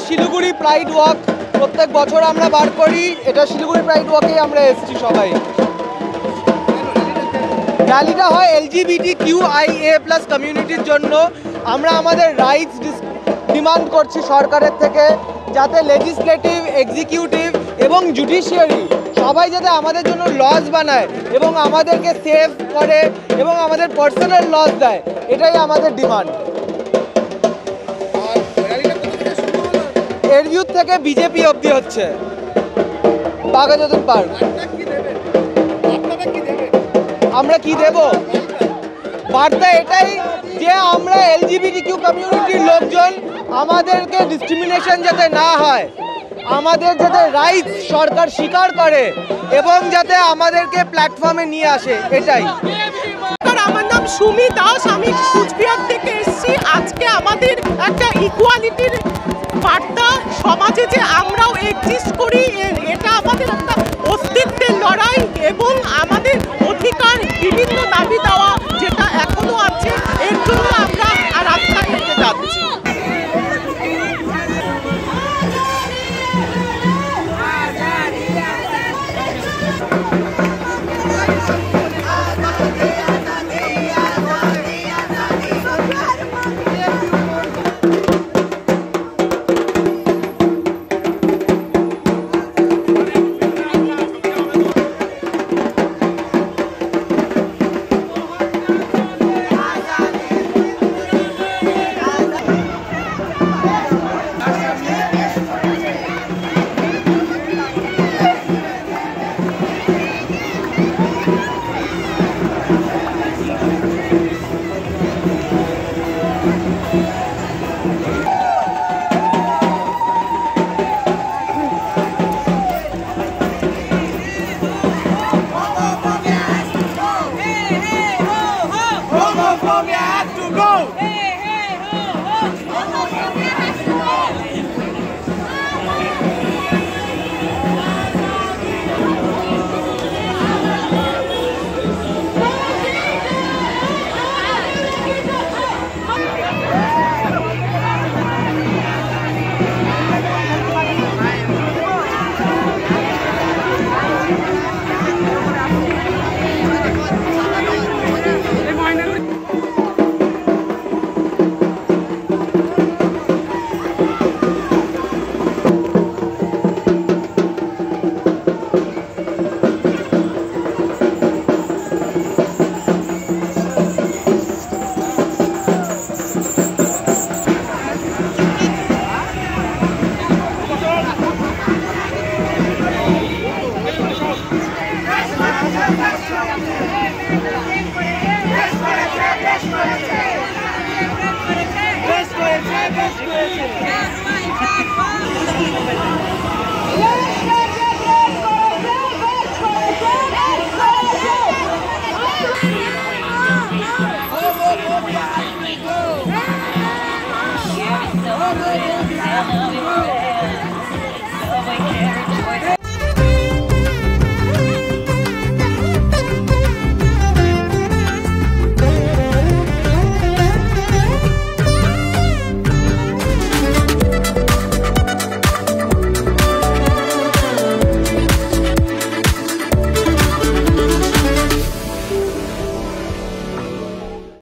Siliguri pride walk প্রত্যেক বছর আমরা বার করি, এটা শিলিগুড়ি প্রাইড ওয়াকেই আমরা এসেছি সবাই। র্যালিটা হয় LGBTQIA+ কমিউনিটির জন্য। আমরা আমাদের রাইটস ডিমান্ড করছি সরকারের থেকে, যাতে লেজিসলেটিভ, এক্সিকিউটিভ এবং জুডিশিয়ারি সবাই যাতে আমাদের জন্য লজ বানায় এবং আমাদেরকে সেভ করে এবং আমাদের পার্সোনাল লজ দেয়, এটাই আমাদের ডিমান্ড। এরভিউ থেকে বিজেপি অবধি হচ্ছে, বাঘাযতীন পার্ক। আমরা কি দেব বার্তা? এটাই যে আমরা LGBTQ কমিউনিটির লোকজন, আমাদেরকে ডিসক্রিমিনেশন যাতে না হয়, আমাদের যাতে রাইটস সরকার স্বীকার করে এবং যাতে আমাদেরকে প্ল্যাটফর্মে নিয়ে আসে, এটাই। আমার নাম সুমি দাস, আমি কুচবিহার থেকে এসেছি। আজকে আমাদের একটা ইকুয়ালিটির বার্তা, সমাজে যে আমরাও এক্সিস্ট করি, এটা আমাদের একটা অস্তিত্বের লড়াই এবং আমাদের অধিকার, বিভিন্ন দাবি দেওয়া যেটা এখনো আছে, এর জন্য আমরা রাস্তায় হেঁটে যাচ্ছি। Homophobia has to go!